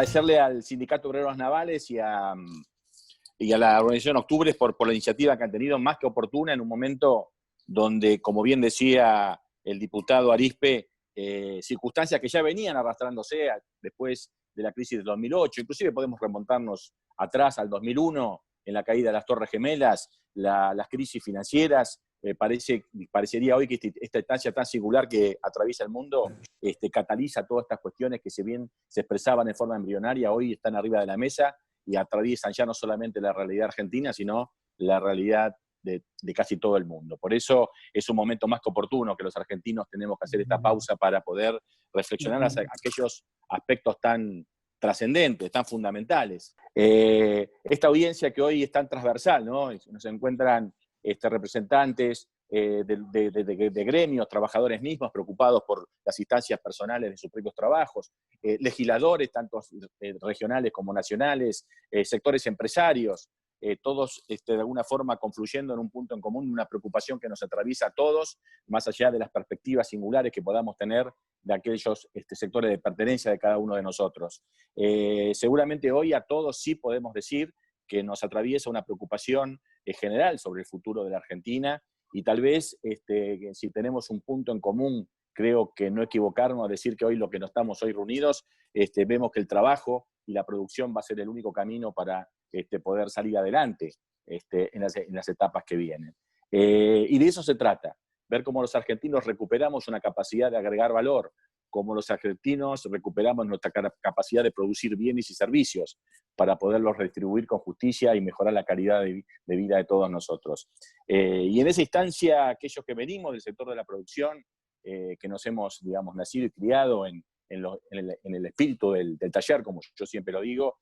agradecerle al Sindicato de Obreros Navales y a la organización Octubres por la iniciativa que han tenido, más que oportuna, en un momento donde, como bien decía el diputado Arizpe, circunstancias que ya venían arrastrándose después de la crisis del 2008, inclusive podemos remontarnos atrás al 2001, en la caída de las Torres Gemelas, las crisis financieras. Parecería hoy que esta estancia tan singular que atraviesa el mundo cataliza todas estas cuestiones que, si bien se expresaban en forma embrionaria, hoy están arriba de la mesa y atraviesan ya no solamente la realidad argentina, sino la realidad de casi todo el mundo. Por eso es un momento más que oportuno que los argentinos tenemos que hacer esta pausa para poder reflexionar aquellos aspectos tan trascendentes, tan fundamentales. Esta audiencia que hoy es tan transversal, ¿no? Nos encuentran representantes de gremios, trabajadores mismos preocupados por las instancias personales de sus propios trabajos, legisladores, tanto regionales como nacionales, sectores empresarios, todos de alguna forma confluyendo en un punto en común, una preocupación que nos atraviesa a todos, más allá de las perspectivas singulares que podamos tener de aquellos sectores de pertenencia de cada uno de nosotros. Seguramente hoy a todos sí podemos decir que nos atraviesa una preocupación general sobre el futuro de la Argentina, y tal vez si tenemos un punto en común, creo que no equivocarnos a decir que hoy lo que no estamos hoy reunidos, vemos que el trabajo y la producción va a ser el único camino para poder salir adelante en las etapas que vienen. Y de eso se trata, ver cómo los argentinos recuperamos una capacidad de agregar valor, cómo los argentinos recuperamos nuestra capacidad de producir bienes y servicios para poderlos redistribuir con justicia y mejorar la calidad de vida de todos nosotros. Y en esa instancia, aquellos que venimos del sector de la producción, que nos hemos, digamos, nacido y criado en el espíritu del taller, como yo siempre lo digo,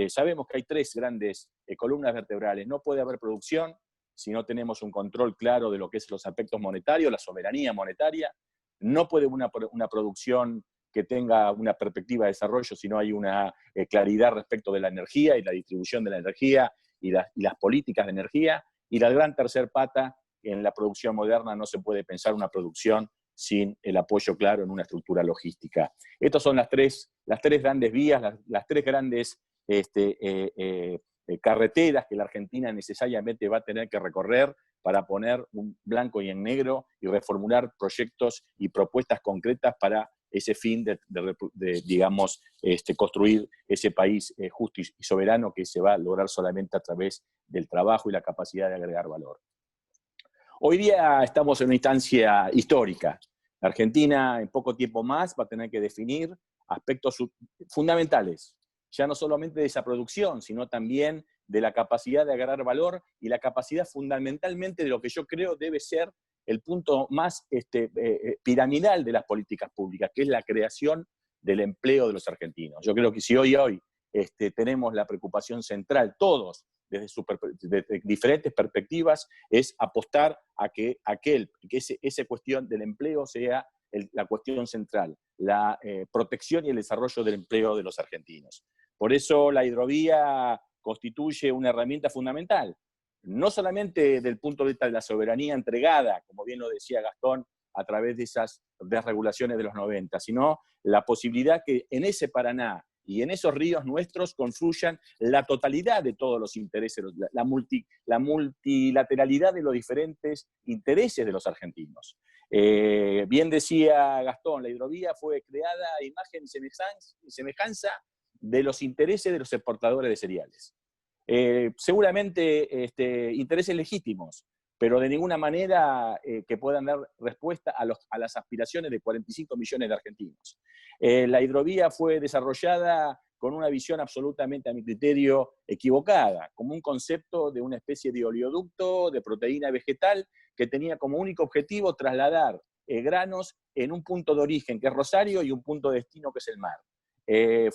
sabemos que hay tres grandes columnas vertebrales. No puede haber producción si no tenemos un control claro de lo que es los aspectos monetarios, la soberanía monetaria. No puede una producción que tenga una perspectiva de desarrollo si no hay una claridad respecto de la energía y la distribución de la energía y las políticas de energía. Y la gran tercer pata, en la producción moderna no se puede pensar una producción sin el apoyo claro en una estructura logística. Estas son las tres grandes vías, las tres grandes carreteras que la Argentina necesariamente va a tener que recorrer para poner un blanco y en negro y reformular proyectos y propuestas concretas para ese fin de digamos, construir ese país justo y soberano que se va a lograr solamente a través del trabajo y la capacidad de agregar valor. Hoy día estamos en una instancia histórica. La Argentina en poco tiempo más va a tener que definir aspectos fundamentales, ya no solamente de esa producción, sino también de la capacidad de agregar valor y la capacidad fundamentalmente de lo que yo creo debe ser el punto más piramidal de las políticas públicas, que es la creación del empleo de los argentinos. Yo creo que si hoy tenemos la preocupación central, todos, desde diferentes perspectivas, es apostar a que esa cuestión del empleo sea la cuestión central, la protección y el desarrollo del empleo de los argentinos. Por eso la hidrovía constituye una herramienta fundamental, no solamente del punto de vista de la soberanía entregada, como bien lo decía Gastón, a través de esas desregulaciones de los 90, sino la posibilidad que en ese Paraná y en esos ríos nuestros confluyan la totalidad de todos los intereses, la multilateralidad de los diferentes intereses de los argentinos. Bien decía Gastón, la hidrovía fue creada a imagen y semejanza de los intereses de los exportadores de cereales. Seguramente intereses legítimos, pero de ninguna manera que puedan dar respuesta a las aspiraciones de 45 millones de argentinos. La hidrovía fue desarrollada con una visión absolutamente, a mi criterio, equivocada, como un concepto de una especie de oleoducto de proteína vegetal que tenía como único objetivo trasladar granos en un punto de origen, que es Rosario, y un punto de destino, que es el mar.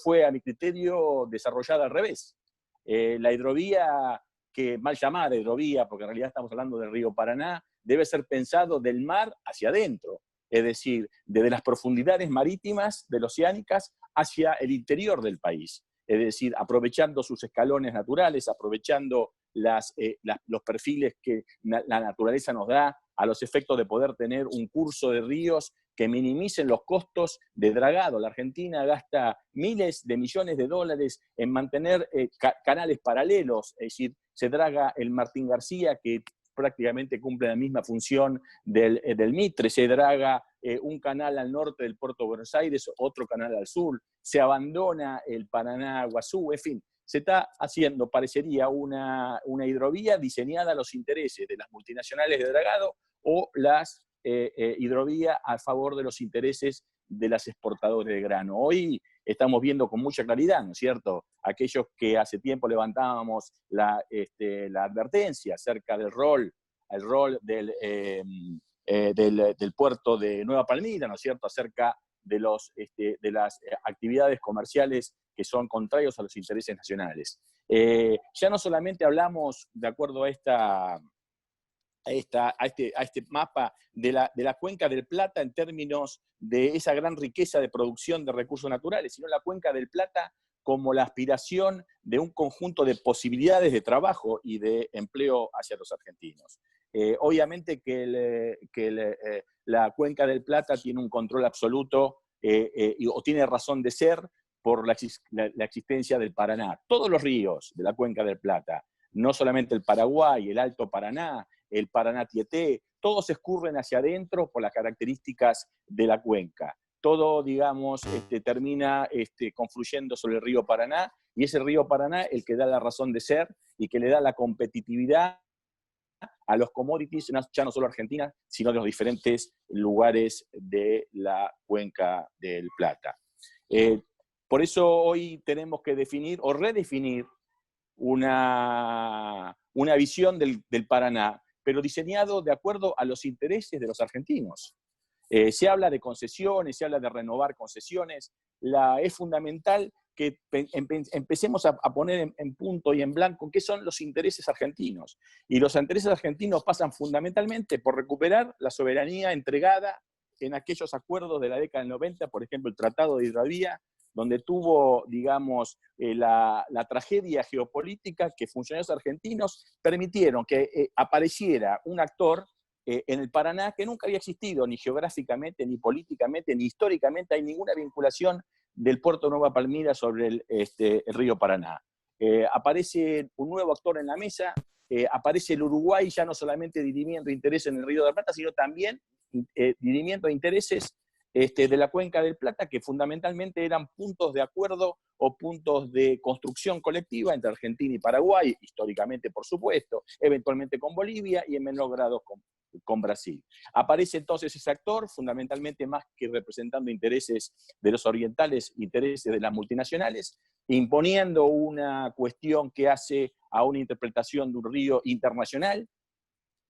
Fue, a mi criterio, desarrollada al revés. La hidrovía, que mal llamada hidrovía, porque en realidad estamos hablando del río Paraná, debe ser pensado del mar hacia adentro, es decir, desde las profundidades marítimas de las oceánicas hacia el interior del país, es decir, aprovechando sus escalones naturales, aprovechando los perfiles que la naturaleza nos da a los efectos de poder tener un curso de ríos que minimicen los costos de dragado. La Argentina gasta miles de millones de dólares en mantener canales paralelos, es decir, se draga el Martín García, que prácticamente cumple la misma función del Mitre, se draga un canal al norte del puerto de Buenos Aires, otro canal al sur, se abandona el Paraná-Guazú, en fin, se está haciendo, parecería, una hidrovía diseñada a los intereses de las multinacionales de dragado o las hidrovía a favor de los intereses de las exportadores de grano. Hoy estamos viendo con mucha claridad, ¿no es cierto? Aquellos que hace tiempo levantábamos la advertencia acerca del rol del puerto de Nueva Palmira, ¿no es cierto?, acerca de las actividades comerciales que son contrarios a los intereses nacionales. Ya no solamente hablamos, de acuerdo a este mapa de la Cuenca del Plata en términos de esa gran riqueza de producción de recursos naturales, sino la Cuenca del Plata como la aspiración de un conjunto de posibilidades de trabajo y de empleo hacia los argentinos. Obviamente que la Cuenca del Plata tiene un control absoluto o tiene razón de ser por la existencia del Paraná. Todos los ríos de la Cuenca del Plata, no solamente el Paraguay, el Alto Paraná, el Paraná-Tieté, todos escurren hacia adentro por las características de la cuenca. Todo, digamos, termina confluyendo sobre el río Paraná, y ese río Paraná el que da la razón de ser y que le da la competitividad a los commodities, ya no solo Argentina, sino de los diferentes lugares de la Cuenca del Plata. Por eso hoy tenemos que definir o redefinir una visión del Paraná, pero diseñado de acuerdo a los intereses de los argentinos. Se habla de concesiones, se habla de renovar concesiones. Es fundamental que empecemos a poner en punto y en blanco qué son los intereses argentinos. Y los intereses argentinos pasan fundamentalmente por recuperar la soberanía entregada en aquellos acuerdos de la década del 90, por ejemplo, el Tratado de Hidrovía, donde tuvo, digamos, la tragedia geopolítica que funcionarios argentinos permitieron que apareciera un actor en el Paraná que nunca había existido, ni geográficamente, ni políticamente, ni históricamente. Hay ninguna vinculación del puerto de Nueva Palmira sobre el río Paraná. Aparece un nuevo actor en la mesa, aparece el Uruguay ya no solamente dirimiendo intereses en el río de la Plata, sino también dirimiendo intereses de la Cuenca del Plata, que fundamentalmente eran puntos de acuerdo o puntos de construcción colectiva entre Argentina y Paraguay, históricamente por supuesto, eventualmente con Bolivia y en menor grado con Brasil. Aparece entonces ese actor, fundamentalmente más que representando intereses de los orientales, intereses de las multinacionales, imponiendo una cuestión que hace a una interpretación de un río internacional,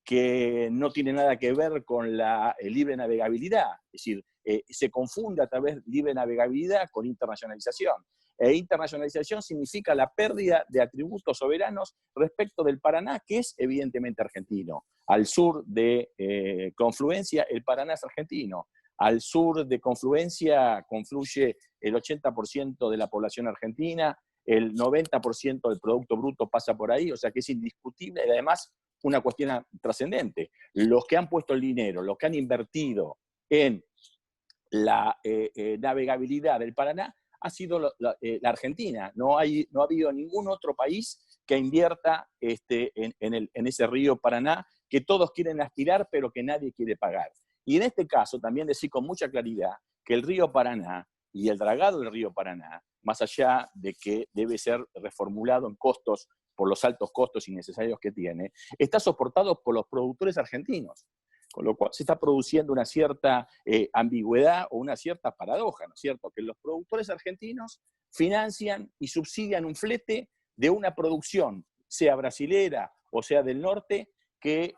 que no tiene nada que ver con la libre navegabilidad, es decir, se confunde a través de libre navegabilidad con internacionalización. Internacionalización significa la pérdida de atributos soberanos respecto del Paraná, que es evidentemente argentino. Al sur de Confluencia, el Paraná es argentino. Al sur de Confluencia confluye el 80% de la población argentina, el 90% del Producto Bruto pasa por ahí, o sea que es indiscutible y además una cuestión trascendente. Los que han puesto el dinero, los que han invertido en la navegabilidad del Paraná, ha sido la Argentina. No ha habido ningún otro país que invierta en ese río Paraná, que todos quieren aspirar, pero que nadie quiere pagar. Y en este caso, también decir con mucha claridad que el río Paraná y el dragado del río Paraná, más allá de que debe ser reformulado en costos, por los altos costos innecesarios que tiene, está soportado por los productores argentinos. Con lo cual se está produciendo una cierta ambigüedad o una cierta paradoja, ¿no es cierto? Que los productores argentinos financian y subsidian un flete de una producción, sea brasilera o sea del norte, que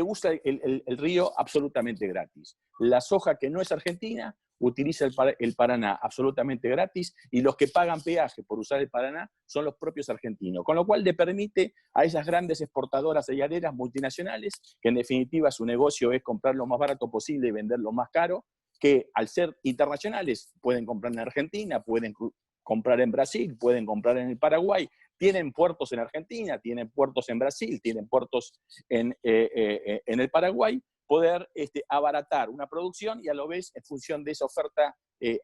usa el río absolutamente gratis. La soja que no es argentina utiliza el Paraná absolutamente gratis, y los que pagan peaje por usar el Paraná son los propios argentinos, con lo cual le permite a esas grandes exportadoras y aleras multinacionales, que en definitiva su negocio es comprar lo más barato posible y vender lo más caro, que al ser internacionales pueden comprar en Argentina, pueden comprar en Brasil, pueden comprar en el Paraguay, tienen puertos en Argentina, tienen puertos en Brasil, tienen puertos en el Paraguay, poder abaratar una producción y a la vez, en función de esa oferta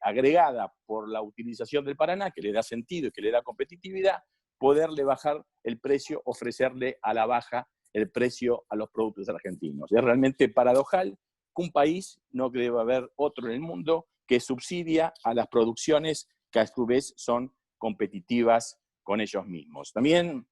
agregada por la utilización del Paraná, que le da sentido y que le da competitividad, poderle bajar el precio, ofrecerle a la baja el precio a los productos argentinos. Es realmente paradojal que un país, no debe haber otro en el mundo, que subsidia a las producciones que a su vez son competitivas con ellos mismos. También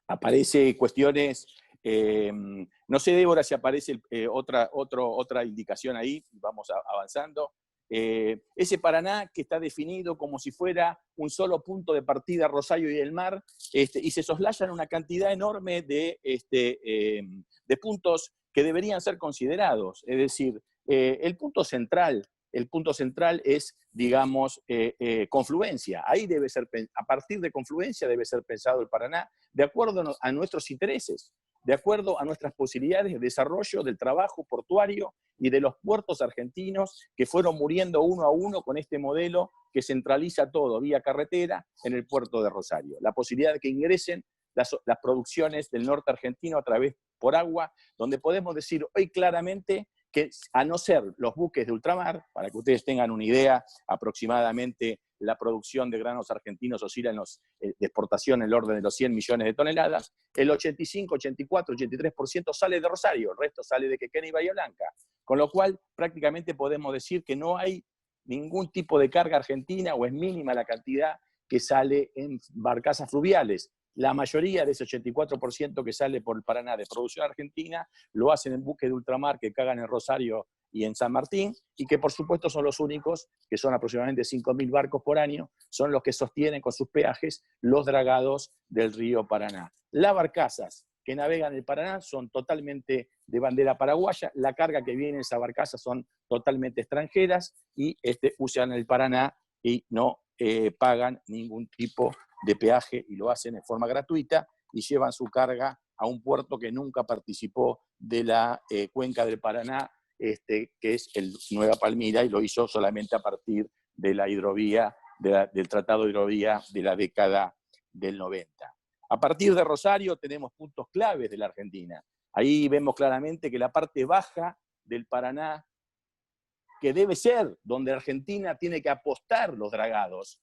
aparece cuestiones, no sé, Débora, si aparece otra indicación ahí, vamos avanzando. Ese Paraná que está definido como si fuera un solo punto de partida, Rosario y el mar, y se soslayan una cantidad enorme de puntos que deberían ser considerados. Es decir, el punto central es, digamos, confluencia. Ahí debe ser, a partir de confluencia debe ser pensado el Paraná, de acuerdo a nuestros intereses, de acuerdo a nuestras posibilidades de desarrollo del trabajo portuario y de los puertos argentinos que fueron muriendo uno a uno con este modelo que centraliza todo vía carretera en el puerto de Rosario. La posibilidad de que ingresen las producciones del norte argentino a través por agua, donde podemos decir hoy claramente que, a no ser los buques de ultramar, para que ustedes tengan una idea, aproximadamente la producción de granos argentinos oscila de exportación en el orden de los 100 millones de toneladas, el 85, 84, 83% sale de Rosario, el resto sale de Quequén y Bahía Blanca, con lo cual prácticamente podemos decir que no hay ningún tipo de carga argentina, o es mínima la cantidad que sale en barcazas fluviales. La mayoría de ese 84% que sale por el Paraná de producción argentina lo hacen en buques de ultramar que cagan en Rosario y en San Martín, y que por supuesto son los únicos, que son aproximadamente 5.000 barcos por año, son los que sostienen con sus peajes los dragados del río Paraná. Las barcazas que navegan el Paraná son totalmente de bandera paraguaya, la carga que viene en esas barcazas son totalmente extranjeras y usan el Paraná y no pagan ningún tipo de peaje, y lo hacen en forma gratuita y llevan su carga a un puerto que nunca participó de la cuenca del Paraná, que es el Nueva Palmira, y lo hizo solamente a partir de la hidrovía, del Tratado de Hidrovía de la década del 90. A partir de Rosario tenemos puntos claves de la Argentina. Ahí vemos claramente que la parte baja del Paraná, que debe ser donde Argentina tiene que apostar los dragados,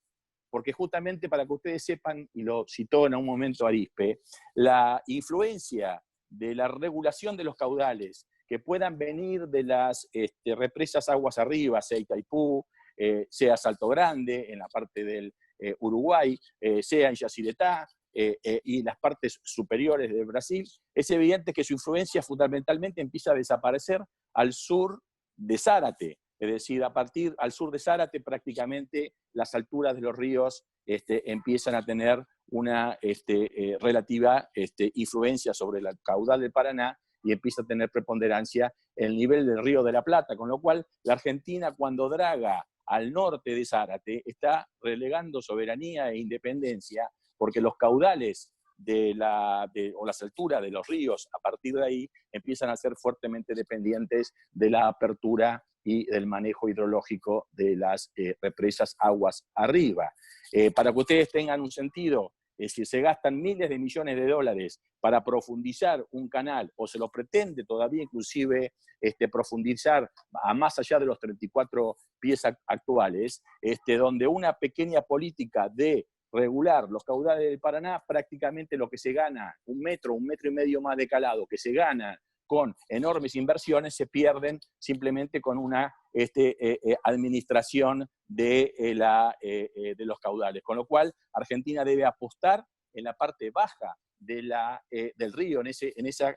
porque justamente para que ustedes sepan, y lo citó en un momento Arispe, la influencia de la regulación de los caudales que puedan venir de las represas aguas arriba, sea Itaipú, sea Salto Grande, en la parte del Uruguay, sea en Yacyretá, y las partes superiores de Brasil, es evidente que su influencia fundamentalmente empieza a desaparecer al sur de Zárate. Es decir, a partir al sur de Zárate, prácticamente las alturas de los ríos empiezan a tener una relativa influencia sobre el caudal del Paraná, y empieza a tener preponderancia el nivel del río de la Plata, con lo cual la Argentina, cuando draga al norte de Zárate, está relegando soberanía e independencia, porque los caudales o las alturas de los ríos a partir de ahí empiezan a ser fuertemente dependientes de la apertura y del manejo hidrológico de las represas aguas arriba. Para que ustedes tengan un sentido, si se gastan miles de millones de dólares para profundizar un canal, o se lo pretende todavía inclusive profundizar a más allá de los 34 pies actuales, donde una pequeña política de regular los caudales del Paraná, prácticamente lo que se gana, un metro y medio más de calado, que se gana con enormes inversiones, se pierden simplemente con una administración de los caudales. Con lo cual, Argentina debe apostar en la parte baja del río, en ese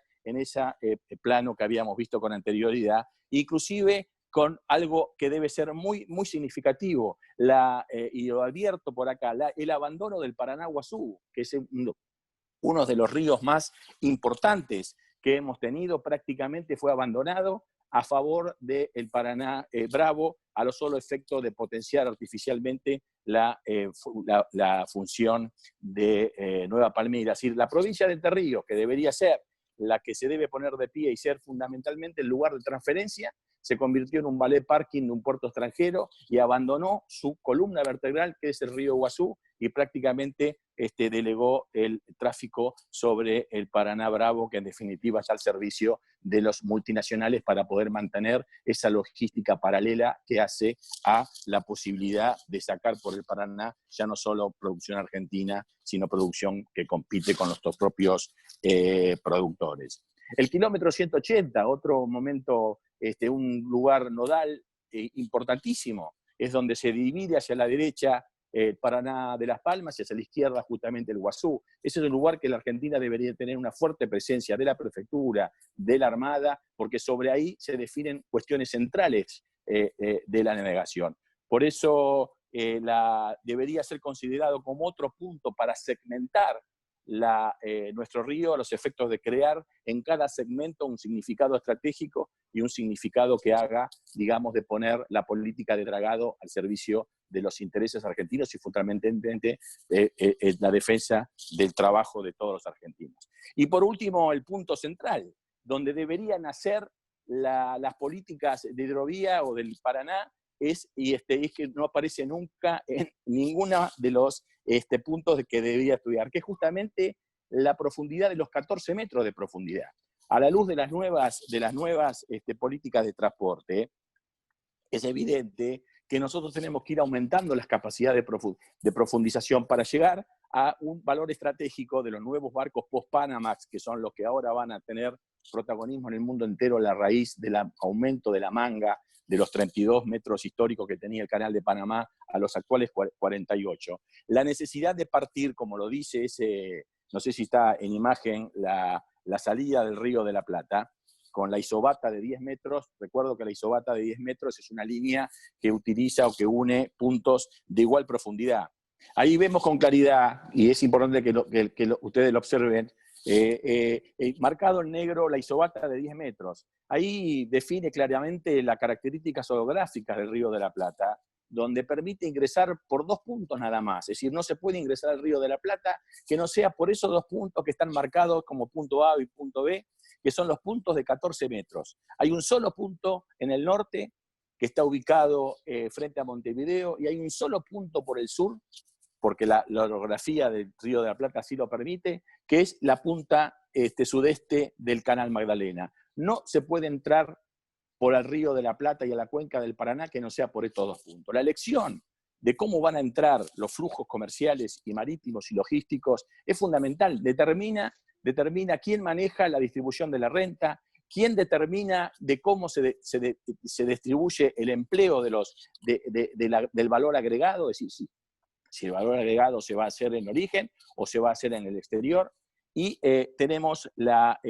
plano que habíamos visto con anterioridad, inclusive con algo que debe ser muy, muy significativo, y lo advierto por acá, el abandono del Paraná-Guazú, que es uno de los ríos más importantes que hemos tenido, prácticamente fue abandonado a favor del Paraná Bravo, a lo solo efecto de potenciar artificialmente la función de Nueva Palmira. Es decir, la provincia de Entre Ríos, que debería ser la que se debe poner de pie y ser fundamentalmente el lugar de transferencia, se convirtió en un valet parking de un puerto extranjero y abandonó su columna vertebral, que es el río Iguazú, y prácticamente delegó el tráfico sobre el Paraná Bravo, que en definitiva está al servicio de los multinacionales para poder mantener esa logística paralela que hace a la posibilidad de sacar por el Paraná ya no solo producción argentina, sino producción que compite con nuestros propios productores. El kilómetro 180, otro momento, un lugar nodal importantísimo, es donde se divide hacia la derecha el Paraná de Las Palmas y hacia la izquierda justamente el Iguazú. Ese es un lugar que la Argentina debería tener una fuerte presencia de la prefectura, de la Armada, porque sobre ahí se definen cuestiones centrales de la navegación. Por eso debería ser considerado como otro punto para segmentar nuestro río a los efectos de crear en cada segmento un significado estratégico y un significado que haga, digamos, de poner la política de dragado al servicio de los intereses argentinos y fundamentalmente la defensa del trabajo de todos los argentinos. Y por último, el punto central, donde deberían nacer las políticas de hidrovía o del Paraná, es que no aparece nunca en ninguno de los puntos que debería estudiar, que es justamente la profundidad de los 14 metros de profundidad. A la luz de las nuevas políticas de transporte, es evidente que nosotros tenemos que ir aumentando las capacidades de profundización para llegar a un valor estratégico de los nuevos barcos post-Panamax, que son los que ahora van a tener protagonismo en el mundo entero a la raíz del aumento de la manga, de los 32 metros históricos que tenía el Canal de Panamá a los actuales 48. La necesidad de partir, como lo dice no sé si está en imagen, la salida del Río de la Plata, con la isobata de 10 metros. Recuerdo que la isobata de 10 metros es una línea que utiliza o que une puntos de igual profundidad. Ahí vemos con claridad, y es importante que ustedes lo observen, marcado en negro la isobata de 10 metros. Ahí define claramente las características orográficas del Río de la Plata, donde permite ingresar por 2 puntos nada más. Es decir, no se puede ingresar al Río de la Plata que no sea por esos 2 puntos que están marcados como punto A y punto B, que son los puntos de 14 metros. Hay un solo punto en el norte que está ubicado frente a Montevideo, y hay un solo punto por el sur, porque la orografía del Río de la Plata así lo permite, que es la punta sudeste del Canal Magdalena. No se puede entrar por el Río de la Plata y a la cuenca del Paraná que no sea por estos 2 puntos. La elección de cómo van a entrar los flujos comerciales y marítimos y logísticos es fundamental. Determina quién maneja la distribución de la renta, quién determina de cómo se distribuye el empleo del valor agregado, es decir, si el valor agregado se va a hacer en origen o se va a hacer en el exterior. Y tenemos la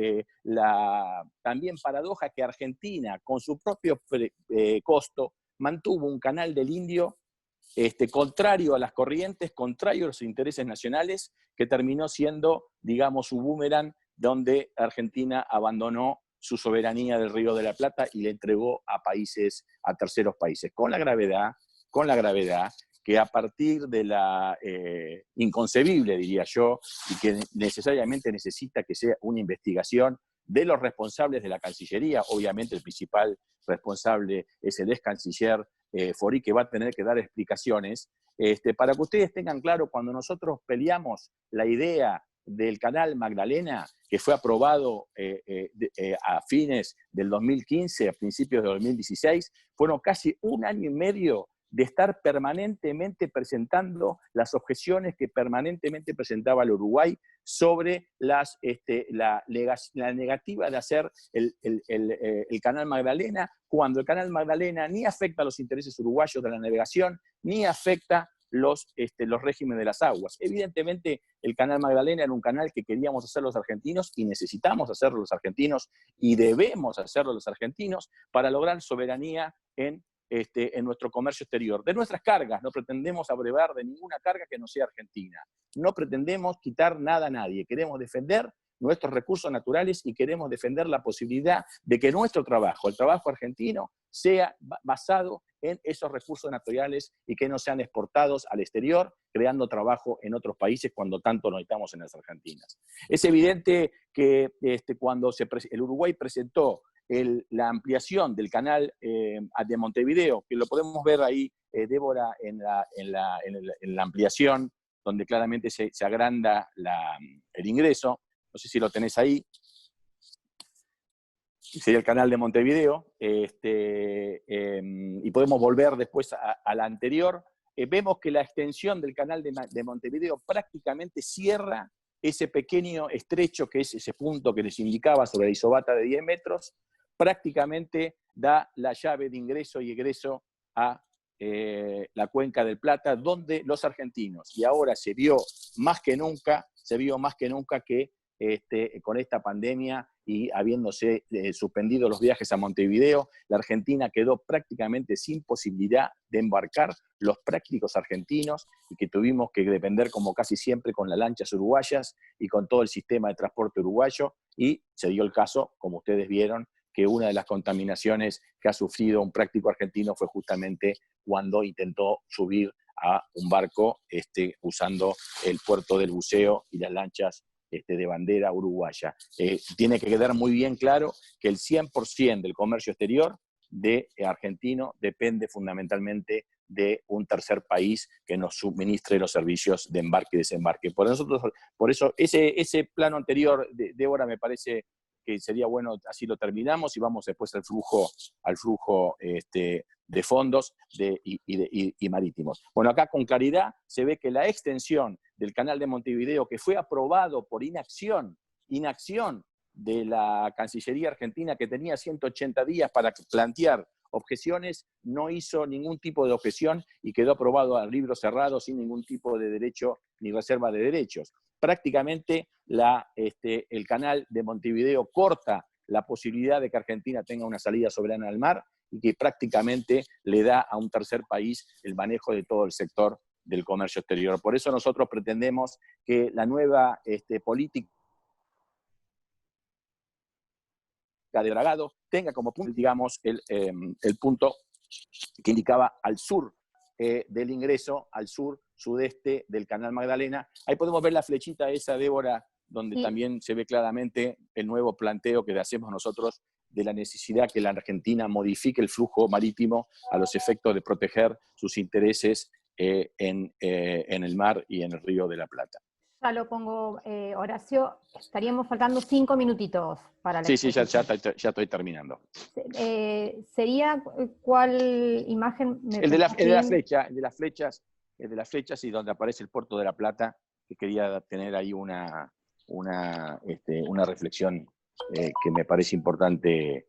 también paradoja que Argentina, con su propio costo, mantuvo un canal del Indio contrario a las corrientes, contrario a los intereses nacionales, que terminó siendo, digamos, su boomerang, donde Argentina abandonó su soberanía del Río de la Plata y le entregó a terceros países, con la gravedad que a partir de la inconcebible, diría yo, y que necesariamente necesita que sea una investigación de los responsables de la Cancillería. Obviamente el principal responsable es el ex canciller Fori, que va a tener que dar explicaciones, para que ustedes tengan claro, cuando nosotros peleamos la idea del Canal Magdalena, que fue aprobado a fines del 2015, a principios de 2016, fueron casi 1 año y medio de estar permanentemente presentando las objeciones que permanentemente presentaba el Uruguay sobre la negativa de hacer el Canal Magdalena, cuando el Canal Magdalena ni afecta a los intereses uruguayos de la navegación, ni afecta los regímenes de las aguas. Evidentemente, el Canal Magdalena era un canal que queríamos hacer los argentinos y necesitamos hacerlo los argentinos y debemos hacerlo los argentinos para lograr soberanía en nuestro comercio exterior. De nuestras cargas, no pretendemos abrevar de ninguna carga que no sea argentina. No pretendemos quitar nada a nadie. Queremos defender nuestros recursos naturales y queremos defender la posibilidad de que nuestro trabajo, el trabajo argentino, sea basado en esos recursos naturales y que no sean exportados al exterior, creando trabajo en otros países cuando tanto necesitamos en las Argentinas. Es evidente que cuando el Uruguay presentó la ampliación del canal de Montevideo, que lo podemos ver ahí, Débora, en la ampliación, donde claramente se agranda el ingreso. No sé si lo tenés ahí. Sería el canal de Montevideo. Y podemos volver después a la anterior. Vemos que la extensión del canal de Montevideo prácticamente cierra ese pequeño estrecho, que es ese punto que les indicaba sobre la isobata de 10 metros, prácticamente da la llave de ingreso y egreso a la Cuenca del Plata, donde los argentinos, y ahora se vio más que nunca que con esta pandemia y habiéndose suspendido los viajes a Montevideo, la Argentina quedó prácticamente sin posibilidad de embarcar los prácticos argentinos y que tuvimos que depender, como casi siempre, con las lanchas uruguayas y con todo el sistema de transporte uruguayo, y se dio el caso, como ustedes vieron, que una de las contaminaciones que ha sufrido un práctico argentino fue justamente cuando intentó subir a un barco usando el puerto del buceo y las lanchas de bandera uruguaya. Tiene que quedar muy bien claro que el 100% del comercio exterior de argentino depende fundamentalmente de un tercer país que nos suministre los servicios de embarque y desembarque. Por eso ese plano anterior, Débora, me parece que sería bueno, así lo terminamos y vamos después al flujo de fondos y marítimos. Bueno, acá con claridad se ve que la extensión del canal de Montevideo, que fue aprobado por inacción de la Cancillería Argentina, que tenía 180 días para plantear objeciones, no hizo ningún tipo de objeción y quedó aprobado a libro cerrado sin ningún tipo de derecho ni reserva de derechos. Prácticamente el canal de Montevideo corta la posibilidad de que Argentina tenga una salida soberana al mar y que prácticamente le da a un tercer país el manejo de todo el sector del comercio exterior. Por eso nosotros pretendemos que la nueva política de Bragado tenga como punto, digamos, el punto que indicaba al sur del ingreso, al sudeste del Canal Magdalena. Ahí podemos ver la flechita esa, Débora, donde sí, también se ve claramente el nuevo planteo que hacemos nosotros de la necesidad que la Argentina modifique el flujo marítimo a los efectos de proteger sus intereses en el mar y en el Río de la Plata. Ya lo pongo, Horacio, estaríamos faltando 5 minutitos para la exposición. Sí, ya estoy terminando. ¿Sería cuál imagen? El de las flechas y donde aparece el Puerto de la Plata, que quería tener ahí una reflexión que me parece importante.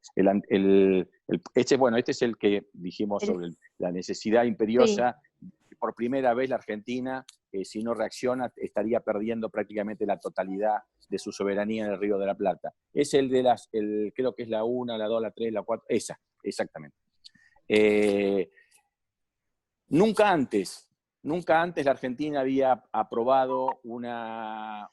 Este es el que dijimos sobre la necesidad imperiosa. Sí. Por primera vez la Argentina, si no reacciona, estaría perdiendo prácticamente la totalidad de su soberanía en el Río de la Plata. Es el de creo que es la 1, la 2, la 3, la 4, esa, exactamente. Nunca antes la Argentina había aprobado una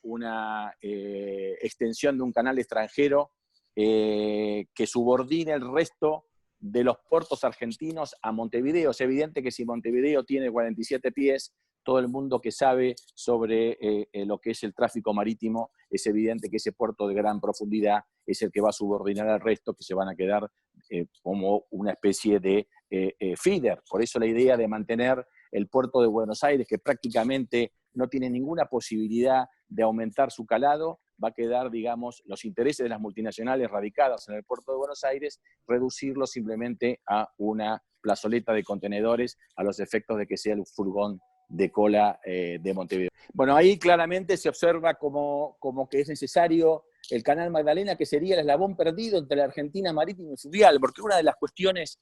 extensión de un canal extranjero que subordine el resto de los puertos argentinos a Montevideo. Es evidente que si Montevideo tiene 47 pies, todo el mundo que sabe sobre lo que es el tráfico marítimo, es evidente que ese puerto de gran profundidad es el que va a subordinar al resto, que se van a quedar como una especie de feeder. Por eso la idea de mantener el puerto de Buenos Aires, que prácticamente no tiene ninguna posibilidad de aumentar su calado, va a quedar, digamos, los intereses de las multinacionales radicadas en el puerto de Buenos Aires, reducirlo simplemente a una plazoleta de contenedores a los efectos de que sea el furgón de cola de Montevideo. Bueno, ahí claramente se observa como que es necesario el Canal Magdalena, que sería el eslabón perdido entre la Argentina marítima y fluvial, porque una de las cuestiones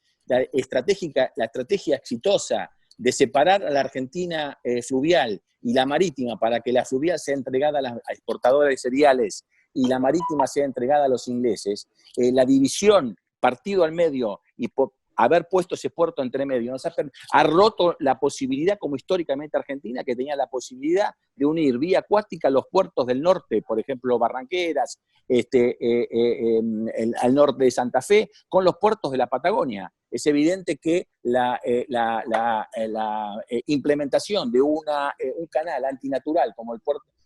estratégicas, la estrategia exitosa de separar a la Argentina fluvial y la marítima para que la fluvial sea entregada a las exportadoras de cereales y la marítima sea entregada a los ingleses, la división, partido al medio y haber puesto ese puerto entre medio nos ha roto la posibilidad, como históricamente Argentina, que tenía la posibilidad de unir vía acuática los puertos del norte, por ejemplo, Barranqueras, al norte de Santa Fe, con los puertos de la Patagonia. Es evidente que la implementación de un canal antinatural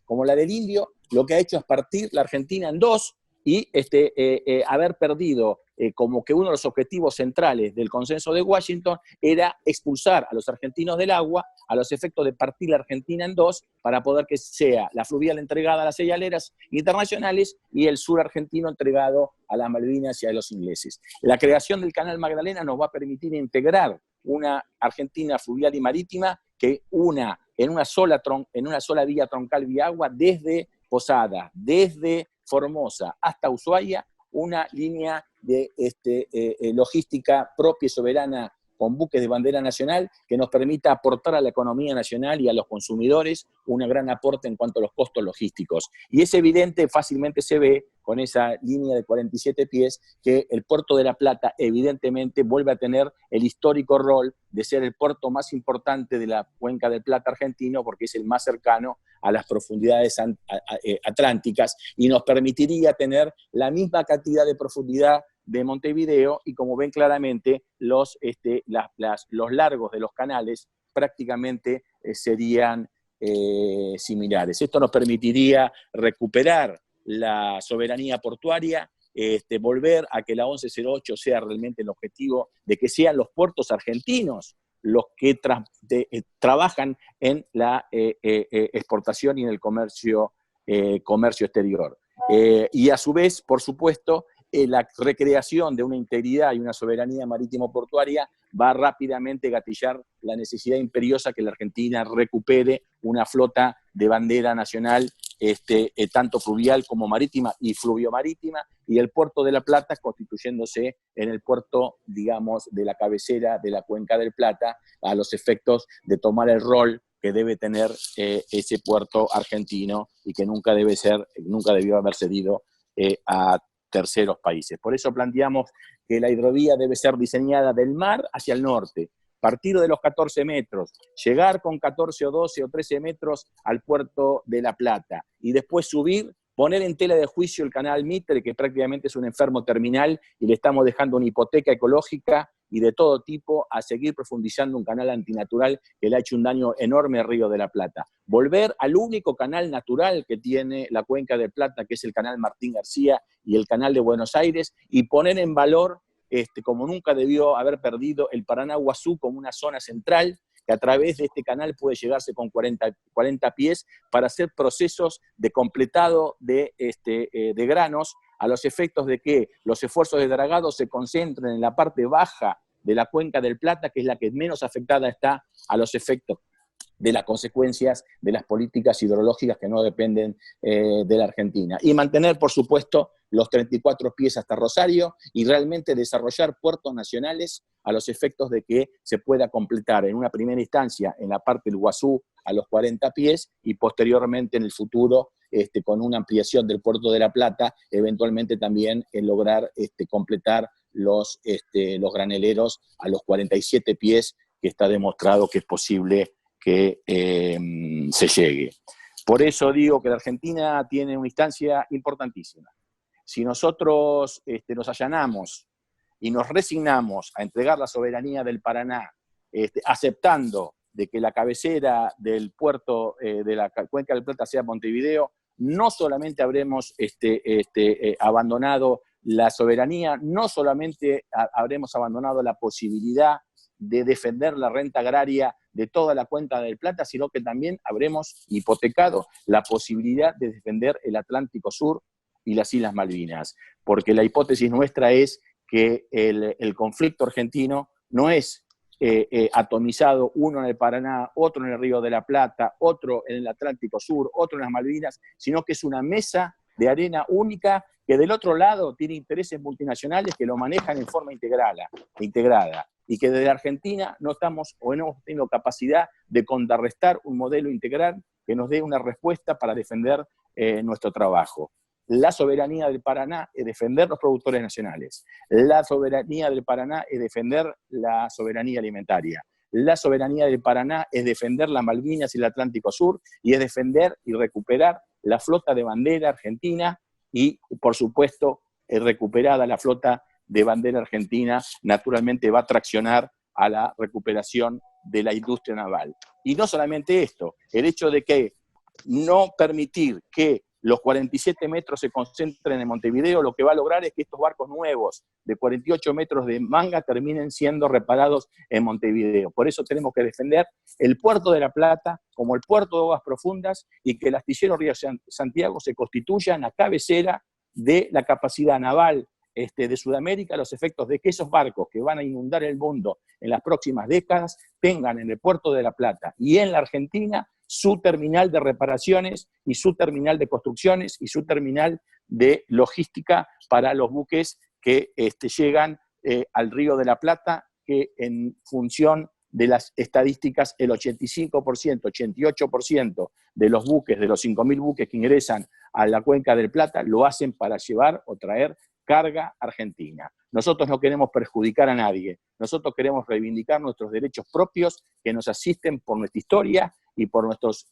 como la del Indio, lo que ha hecho es partir la Argentina en dos y haber perdido como que uno de los objetivos centrales del consenso de Washington era expulsar a los argentinos del agua a los efectos de partir la Argentina en dos para poder que sea la fluvial entregada a las señaleras internacionales y el sur argentino entregado a las Malvinas y a los ingleses. La creación del Canal Magdalena nos va a permitir integrar una Argentina fluvial y marítima que una en una sola vía troncal vía agua desde Posadas, desde Formosa hasta Ushuaia, una línea de logística propia y soberana con buques de bandera nacional que nos permita aportar a la economía nacional y a los consumidores un gran aporte en cuanto a los costos logísticos. Y es evidente, fácilmente se ve con esa línea de 47 pies, que el puerto de La Plata evidentemente vuelve a tener el histórico rol de ser el puerto más importante de la cuenca del Plata argentino, porque es el más cercano a las profundidades atlánticas y nos permitiría tener la misma cantidad de profundidad de Montevideo y, como ven claramente, los largos de los canales prácticamente serían similares. Esto nos permitiría recuperar la soberanía portuaria, volver a que la 1108 sea realmente el objetivo de que sean los puertos argentinos los que trabajan en la exportación y en el comercio exterior. Y a su vez, por supuesto, la recreación de una integridad y una soberanía marítimo-portuaria va rápidamente a gatillar la necesidad imperiosa que la Argentina recupere una flota de bandera nacional, tanto fluvial como marítima y fluvio-marítima, y el puerto de La Plata constituyéndose en el puerto, digamos, de la cabecera de la cuenca del Plata, a los efectos de tomar el rol que debe tener ese puerto argentino y que nunca debió haber cedido a terceros países. Por eso planteamos que la hidrovía debe ser diseñada del mar hacia el norte, partir de los 14 metros, llegar con 14 o 12 o 13 metros al puerto de La Plata y después subir, poner en tela de juicio el canal Mitre, que prácticamente es un enfermo terminal y le estamos dejando una hipoteca ecológica y de todo tipo a seguir profundizando un canal antinatural que le ha hecho un daño enorme al Río de la Plata. Volver al único canal natural que tiene la cuenca del Plata, que es el canal Martín García y el canal de Buenos Aires, y poner en valor, como nunca debió haber perdido, el Paraná-Guazú como una zona central, que a través de este canal puede llegarse con 40 pies para hacer procesos de completado de granos, a los efectos de que los esfuerzos de dragado se concentren en la parte baja de la cuenca del Plata, que es la que menos afectada está a los efectos de las consecuencias de las políticas hidrológicas que no dependen de la Argentina. Y mantener, por supuesto, los 34 pies hasta Rosario y realmente desarrollar puertos nacionales a los efectos de que se pueda completar en una primera instancia en la parte del Guazú a los 40 pies y posteriormente en el futuro con una ampliación del puerto de La Plata, eventualmente también en lograr completar los graneleros a los 47 pies, que está demostrado que es posible que se llegue. Por eso digo que la Argentina tiene una instancia importantísima. Si nosotros nos allanamos y nos resignamos a entregar la soberanía del Paraná, aceptando de que la cabecera del puerto de la cuenca del Plata sea Montevideo, no solamente habremos abandonado la soberanía, no solamente habremos abandonado la posibilidad de defender la renta agraria de toda la cuenca del Plata, sino que también habremos hipotecado la posibilidad de defender el Atlántico Sur y las Islas Malvinas, porque la hipótesis nuestra es que el conflicto argentino no es atomizado, uno en el Paraná, otro en el Río de la Plata, otro en el Atlántico Sur, otro en las Malvinas, sino que es una mesa de arena única que del otro lado tiene intereses multinacionales que lo manejan en forma integrada, y que desde Argentina no estamos o no hemos tenido capacidad de contrarrestar un modelo integral que nos dé una respuesta para defender nuestro trabajo. La soberanía del Paraná es defender los productores nacionales. La soberanía del Paraná es defender la soberanía alimentaria. La soberanía del Paraná es defender las Malvinas y el Atlántico Sur, y es defender y recuperar la flota de bandera argentina y, por supuesto, recuperada la flota de bandera argentina, naturalmente va a traccionar a la recuperación de la industria naval. Y no solamente esto, el hecho de que no permitir que los 47 metros se concentren en Montevideo, lo que va a lograr es que estos barcos nuevos de 48 metros de manga terminen siendo reparados en Montevideo. Por eso tenemos que defender el puerto de La Plata como el puerto de aguas profundas y que el astillero Río Santiago se constituya en la cabecera de la capacidad naval de Sudamérica, a los efectos de que esos barcos que van a inundar el mundo en las próximas décadas tengan en el puerto de La Plata y en la Argentina su terminal de reparaciones y su terminal de construcciones y su terminal de logística para los buques que llegan al Río de la Plata, que en función de las estadísticas, el 85%, 88% de los buques, de los 5.000 buques que ingresan a la cuenca del Plata, lo hacen para llevar o traer carga argentina. Nosotros no queremos perjudicar a nadie, nosotros queremos reivindicar nuestros derechos propios que nos asisten por nuestra historia y por nuestros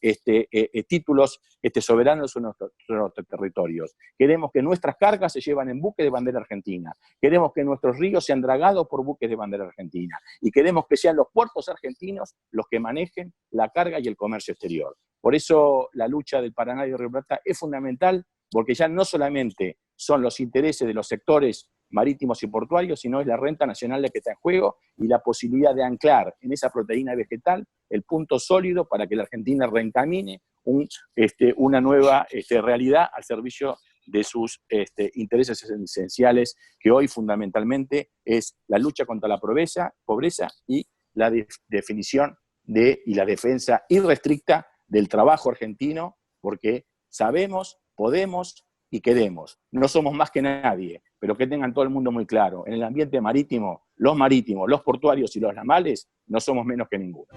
títulos soberanos en nuestros territorios. Queremos que nuestras cargas se lleven en buques de bandera argentina, queremos que nuestros ríos sean dragados por buques de bandera argentina y queremos que sean los puertos argentinos los que manejen la carga y el comercio exterior. Por eso la lucha del Paraná y del Río Plata es fundamental, porque ya no solamente son los intereses de los sectores marítimos y portuarios, sino es la renta nacional la que está en juego y la posibilidad de anclar en esa proteína vegetal el punto sólido para que la Argentina reencamine una nueva realidad al servicio de sus intereses esenciales, que hoy fundamentalmente es la lucha contra la pobreza y la definición y la defensa irrestricta del trabajo argentino, porque sabemos, podemos y queremos. No somos más que nadie, pero que tengan todo el mundo muy claro. En el ambiente marítimo, los portuarios y los navales no somos menos que ninguno.